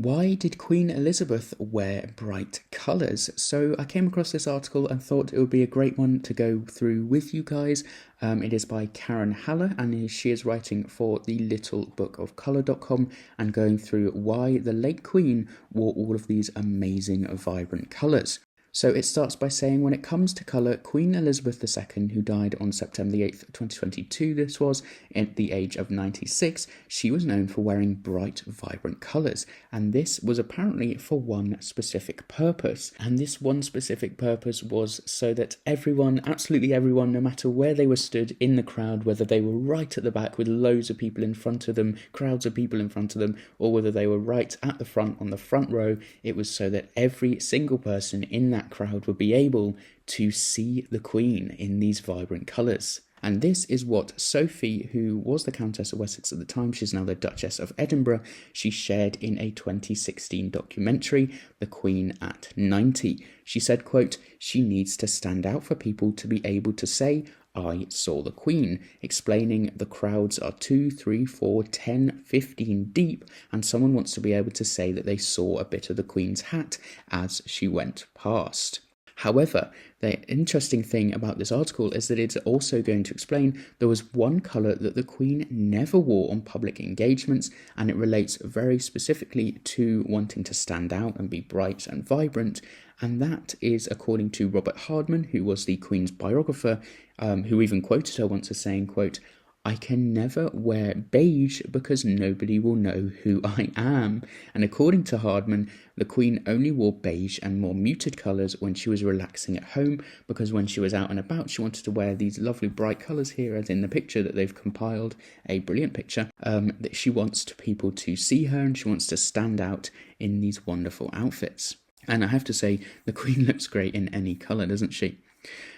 Why did Queen Elizabeth wear bright colours? So I came across this article and thought it would be a great one to go through with you guys. It is by Karen Haller, and she is writing for the littlebookofcolour.com and going through why the late Queen wore all of these amazing vibrant colours. So it starts by saying, when it comes to colour, Queen Elizabeth II, who died on September the 8th, 2022, this was, at the age of 96, she was known for wearing bright, vibrant colours. And this was apparently for one specific purpose. And this one specific purpose was so that everyone, absolutely everyone, no matter where they were stood in the crowd, whether they were right at the back with loads of people in front of them, crowds of people in front of them, or whether they were right at the front on the front row, it was so that every single person in that crowd would be able to see the Queen in these vibrant colours. And this is what Sophie, who was the Countess of Wessex at the time, she's now the Duchess of Edinburgh, she shared in a 2016 documentary, The Queen at 90. She said, quote, "She needs to stand out for people to be able to say, 'I saw the Queen,' explaining the crowds are 2, 3, 4, 10, 15 deep, and someone wants to be able to say that they saw a bit of the Queen's hat as she went past." However, the interesting thing about this article is that it's also going to explain there was one colour that the Queen never wore on public engagements, and it relates very specifically to wanting to stand out and be bright and vibrant, and that is according to Robert Hardman, who was the Queen's biographer, who even quoted her once as saying, quote, "I can never wear beige because nobody will know who I am." And according to Hardman, the Queen only wore beige and more muted colours when she was relaxing at home, because when she was out and about, she wanted to wear these lovely bright colours here, as in the picture that they've compiled, a brilliant picture, that she wants people to see her and she wants to stand out in these wonderful outfits. And I have to say, the Queen looks great in any colour, doesn't she?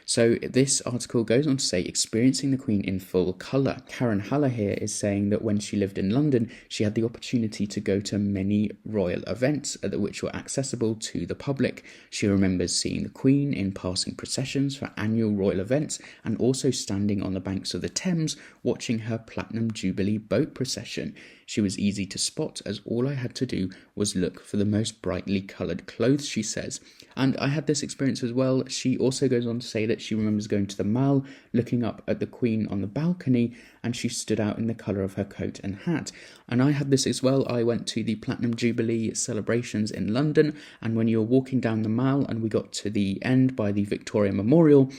So this article goes on to say, experiencing the Queen in full colour. Karen Haller here is saying that when she lived in London, she had the opportunity to go to many royal events which were accessible to the public. She remembers seeing the Queen in passing processions for annual royal events, and also standing on the banks of the Thames watching her Platinum Jubilee boat procession. She was easy to spot, as all I had to do was look for the most brightly coloured clothes, she says. And I had this experience as well. She also goes on to say that she remembers going to the Mall, looking up at the Queen on the balcony, and she stood out in the colour of her coat and hat. And I had this as well. I went to the Platinum Jubilee celebrations in London, and when you were walking down the Mall and we got to the end by the Victoria Memorial,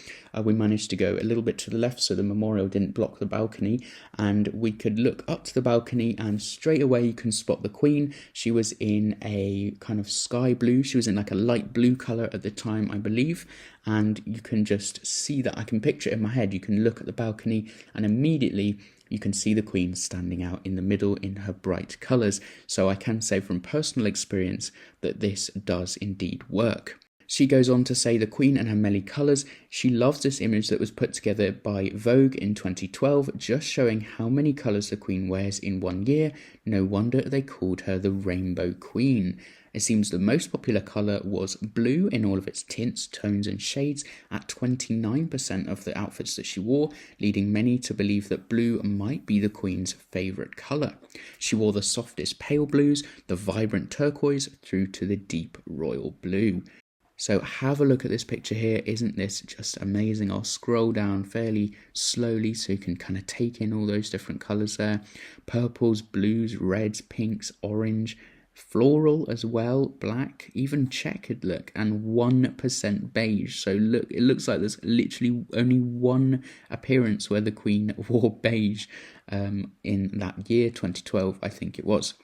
we managed to go a little bit to the left so the memorial didn't block the balcony, and we could look up to the balcony, and straight away you can spot the Queen. She was in a kind of sky blue, she was in like a light blue colour at the time, I believe, and you can just see that. I can picture it in my head. You can look at the balcony and immediately you can see the Queen standing out in the middle in her bright colours. So I can say from personal experience that this does indeed work. She goes on to say the Queen and her many colours. She loves this image that was put together by Vogue in 2012, just showing how many colours the Queen wears in 1 year. No wonder they called her the Rainbow Queen. It seems the most popular colour was blue in all of its tints, tones and shades at 29% of the outfits that she wore, leading many to believe that blue might be the Queen's favourite colour. She wore the softest pale blues, the vibrant turquoise, through to the deep royal blue. So have a look at this picture here. Isn't this just amazing? I'll scroll down fairly slowly so you can kind of take in all those different colours there. Purples, blues, reds, pinks, orange, floral as well, black, even checkered look, and 1% beige. So look, it looks like there's literally only one appearance where the Queen wore beige in that year, 2012, I think it was.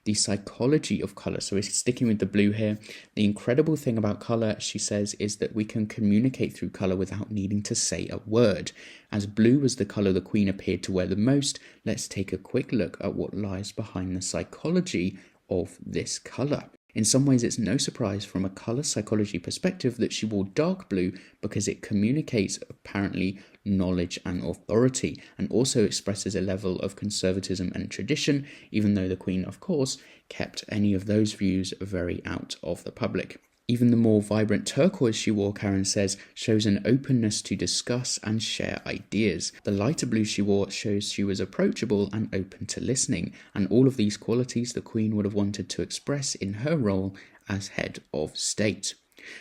The psychology of colour. So we're sticking with the blue here. The incredible thing about colour, she says, is that we can communicate through colour without needing to say a word. As blue was the colour the Queen appeared to wear the most, let's take a quick look at what lies behind the psychology of this colour. In some ways, it's no surprise from a colour psychology perspective that she wore dark blue, because it communicates apparently knowledge and authority, and also expresses a level of conservatism and tradition, even though the Queen, of course, kept any of those views very out of the public. Even the more vibrant turquoise she wore, Karen says, shows an openness to discuss and share ideas. The lighter blue she wore shows she was approachable and open to listening, and all of these qualities the Queen would have wanted to express in her role as head of state.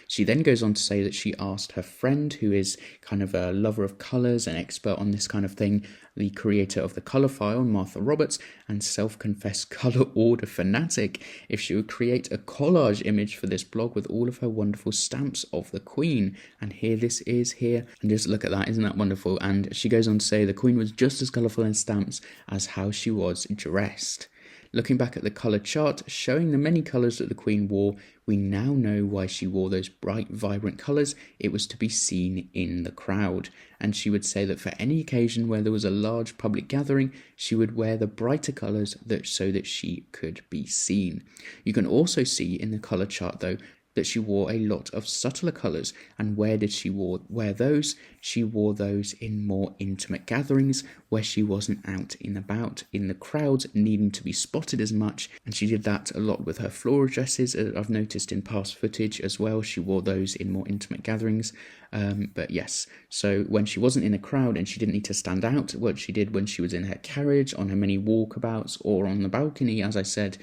She then goes on to say that she asked her friend, who is kind of a lover of colours, an expert on this kind of thing, the creator of the Colour File, Martha Roberts, and self-confessed colour order fanatic, if she would create a collage image for this blog with all of her wonderful stamps of the Queen. And here this is here, and just look at that, isn't that wonderful? And she goes on to say the Queen was just as colourful in stamps as how she was dressed. Looking back at the colour chart showing the many colours that the Queen wore, we now know why she wore those bright, vibrant colours. It was to be seen in the crowd. And she would say that for any occasion where there was a large public gathering, she would wear the brighter colours so that she could be seen. You can also see in the colour chart, though, that she wore a lot of subtler colours. And where did she wear those? She wore those in more intimate gatherings where she wasn't out and about in the crowds needing to be spotted as much. And she did that a lot with her floral dresses, I've noticed in past footage as well. She wore those in more intimate gatherings. But yes, so when she wasn't in a crowd and she didn't need to stand out, what she did when she was in her carriage, on her many walkabouts, or on the balcony, as I said,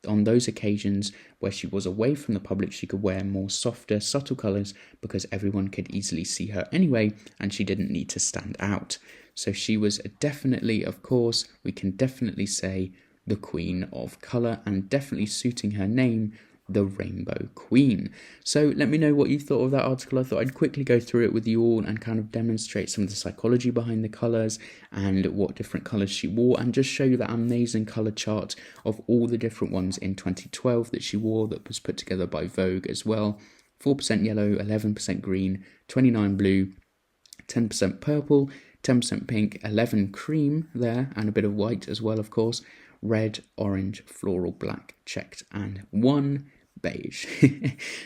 on those occasions where she was away from the public, she could wear more softer, subtle colours because everyone could easily see her anyway, and she didn't need to stand out. So she was definitely, of course, we can definitely say the Queen of Colour, and definitely suiting her name, the Rainbow Queen. So let me know what you thought of that article. I thought I'd quickly go through it with you all and kind of demonstrate some of the psychology behind the colours and what different colours she wore, and just show you that amazing colour chart of all the different ones in 2012 that she wore, that was put together by Vogue as well. 4% yellow, 11% green, 29 blue, 10% purple, 10% pink, 11 cream there, and a bit of white as well, of course, red, orange, floral, black, checked, and 1 beige.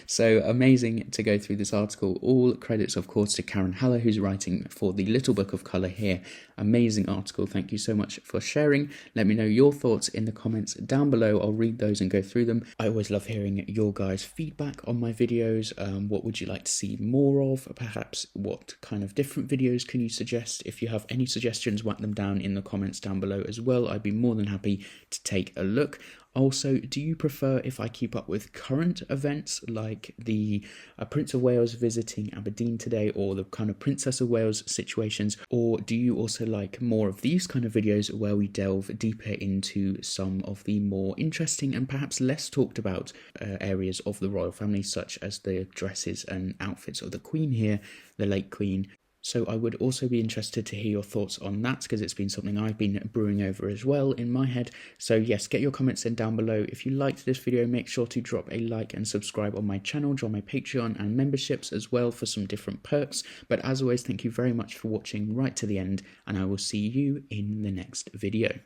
So amazing to go through this article. All credits, of course, to Karen Haller, who's writing for the Little Book of Colour here. Amazing article. Thank you so much for sharing. Let me know your thoughts in the comments down below. I'll read those and go through them. I always love hearing your guys' feedback on my videos. What would you like to see more of? Perhaps what kind of different videos can you suggest? If you have any suggestions, whack them down in the comments down below as well. I'd be more than happy to take a look. Also, do you prefer if I keep up with current events like the Prince of Wales visiting Aberdeen today, or the kind of Princess of Wales situations? Or do you also like more of these kind of videos where we delve deeper into some of the more interesting and perhaps less talked about areas of the royal family, such as the dresses and outfits of the Queen here, the late Queen? So I would also be interested to hear your thoughts on that, because it's been something I've been brewing over as well in my head. So yes, get your comments in down below. If you liked this video, make sure to drop a like and subscribe on my channel, join my Patreon and memberships as well for some different perks. But as always, thank you very much for watching right to the end, and I will see you in the next video.